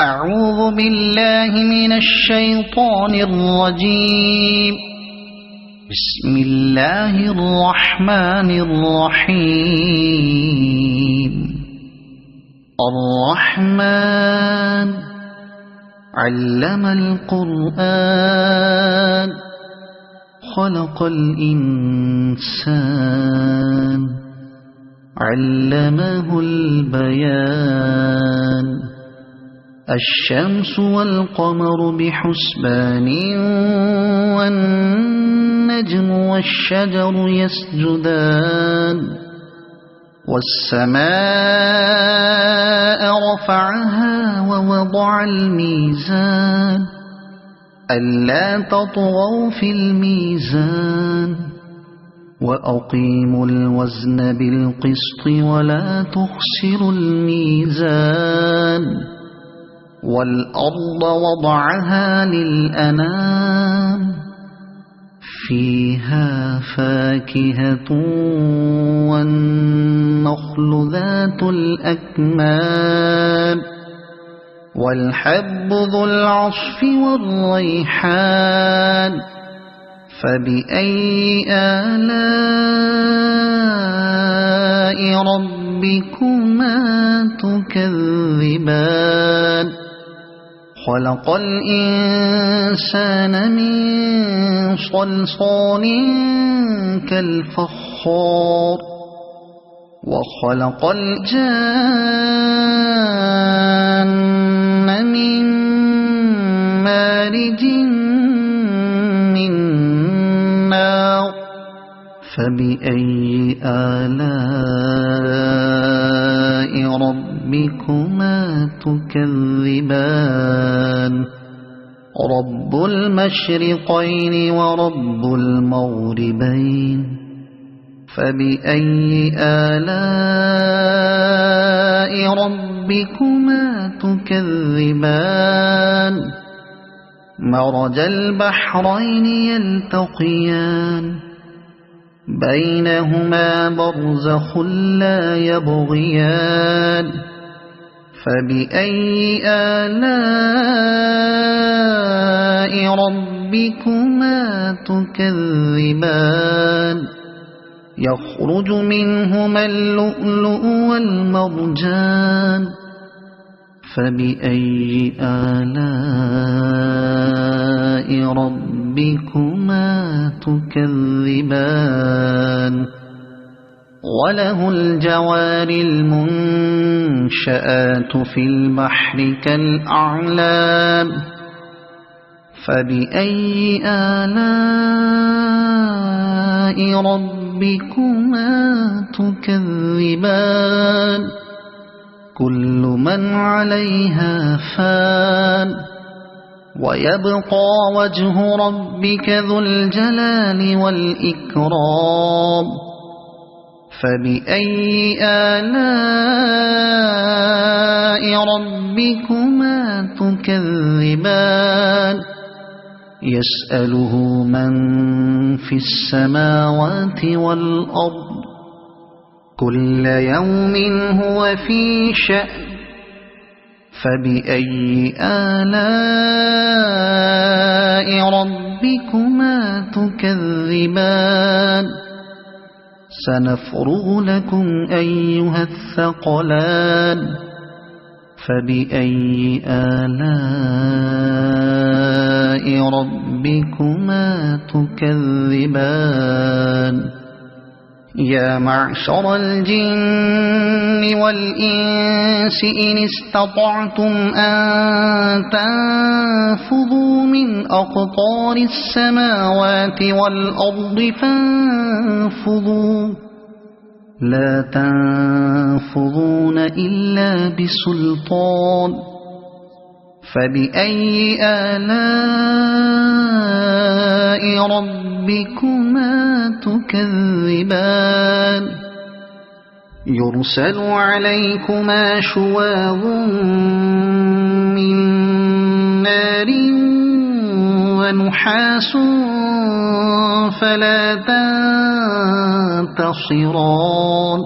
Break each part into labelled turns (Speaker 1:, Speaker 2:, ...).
Speaker 1: أعوذ بالله من الشيطان الرجيم. بسم الله الرحمن الرحيم. الرحمن علم القرآن خلق الإنسان علمه البيان. الشمس والقمر بحسبان والنجم والشجر يسجدان. والسماء رفعها ووضع الميزان ألا تطغوا في الميزان وأقيموا الوزن بالقسط ولا تخسروا الميزان. والأرض وضعها للأنام فيها فاكهة والنخل ذات الأكمام والحب ذو العصف والريحان. فبأي آلاء ربكما تكذبان. خلق الإنسان من صلصال كالفخار وخلق الجان من مارج من نار. فبأي آلاء ربكما تكذبان. رب المشرقين ورب المغربين. فبأي آلاء ربكما تكذبان. مرج البحرين يلتقيان بينهما برزخ لا يبغيان. فبأي آلاء ربكما تكذبان. يخرج منهما اللؤلؤ والمرجان. فبأي آلاء ربكما تكذبان. وله الجوار المنشآت في البحر كالأعلام. فبأي آلاء ربكما تكذبان. كل من عليها فان ويبقى وجه ربك ذو الجلال والإكرام. فبأي آلاء ربكما تكذبان. يسأله من في السماوات والأرض كل يوم هو في شأن. فبأي آلاء ربكما تكذبان. سنفرغ لكم أيها الثقلان. فبأي آلاء ربكما تكذبان. يا معشر الجن والإنس إن استطعتم أن تنفذوا من أقطار السماوات والأرض فانفذوا لا تنفذون إلا بسلطان. فبأي آلاء ربكما تكذبان. يرسل عليكما شواظ من نار ونحاس فلا تنتصران.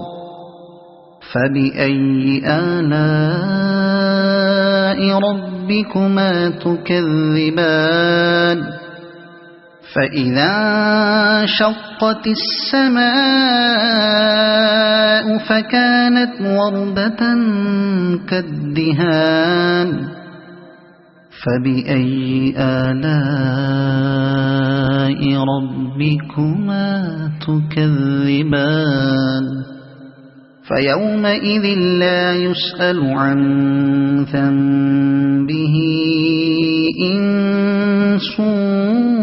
Speaker 1: فبأي آلاء ربكما تكذبان فإذا انشقت السماء فكانت وردة كالدهان فبأي آلاء ربكما تكذبان فيومئذ لا يسأل عن ذنبه إنس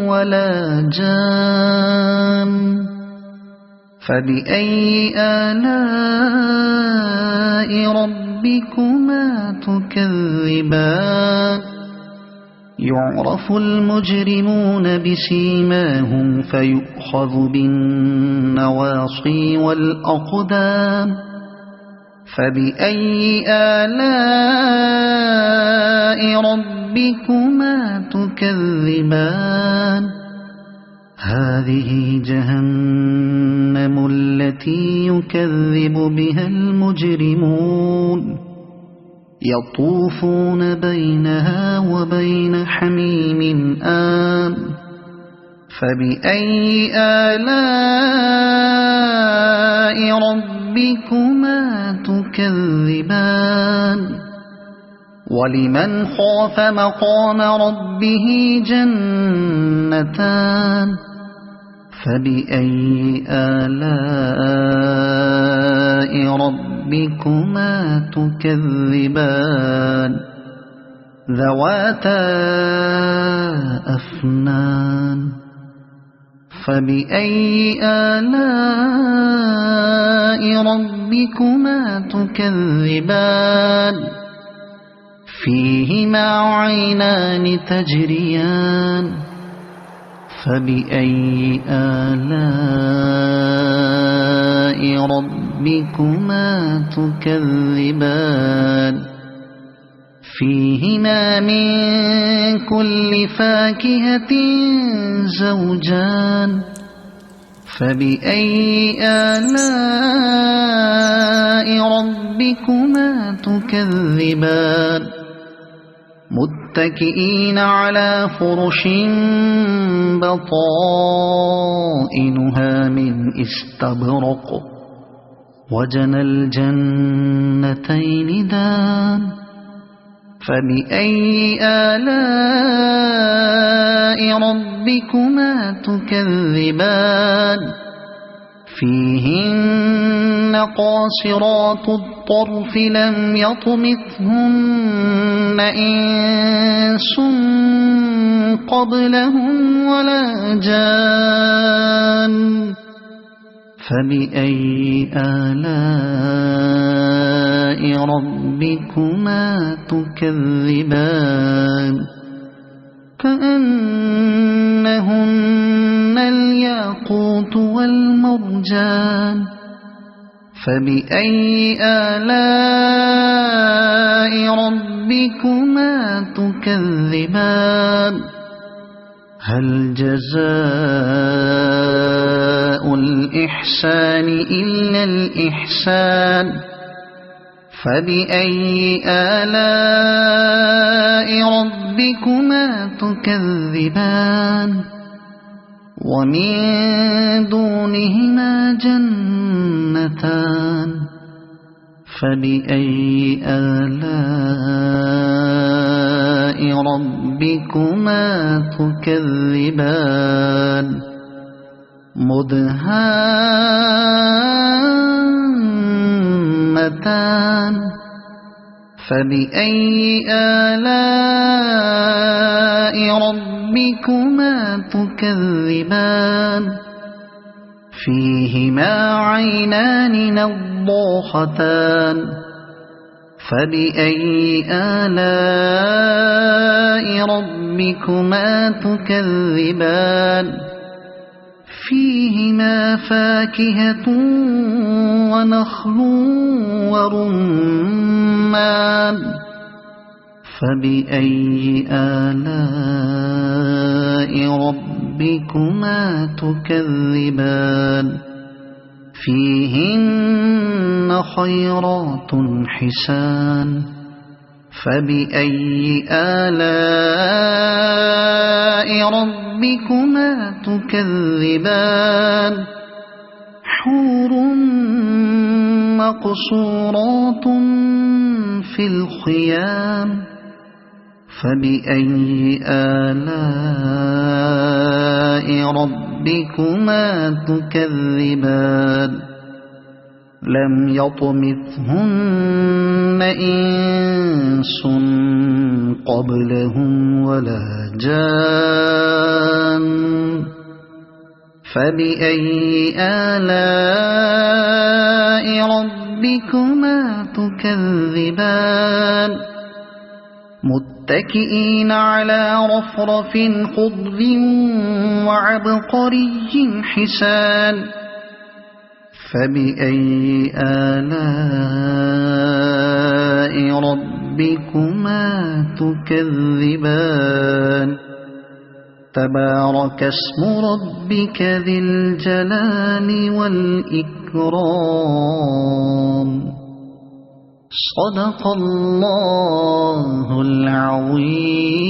Speaker 1: ولا جان فبأي آلاء ربكما تكذبان يعرف المجرمون بسيماهم فيؤخذ بالنواصي والأقدام فبأي آلاء ربكما تكذبان هذه جهنم التي يكذب بها المجرمون يطوفون بينها وبين حميم آن فبأي آلاء ربكما تكذبان ولمن خاف مقام ربه جنتان فبأي آلاء ربكما تكذبان ذواتا أفنان فبأي آلاء ربكما تكذبان فيهما عينان تجريان فبأي آلاء ربكما تكذبان فيهما من كل فاكهة زوجان فبأي آلاء ربكما تكذبان متكئين على فرش بطائنها من استبرق وجنى الجنتين دان فبأي آلاء ربكما تكذبان فيهن قاصرات الطرف لم يطمثهن إنس قبلهم ولا جان فبأي آلاء ربكما تكذبان كأنهن الياقوت والمرجان فبأي آلاء ربكما تكذبان هل جزاء الإحسان إلا الإحسان فبأي آلاء ربكما تكذبان ومن دونهما جنتان فبأي آلاء ربكما تكذبان مدهامتان فبأي آلاء ربكما تكذبان فيهما عينان نضاختان فبأي آلاء ربكما تكذبان فيهما فاكهة ونخل ورمان فبأي آلاء ربكما تكذبان فيهن خيرات حسان فبأي آلاء ربكما تكذبان حور مقصورات في الخيام فبأي آلاء ربكما تكذبان لم يطمثهن إنس قبلهم ولا جان فبأي آلاء ربكما تكذبان متكئين على رفرف خضر وعبقري حسان فبأي آلاء ربكما تكذبان تبارك اسم ربك ذي الجلال والإكرام صدق الله العظيم.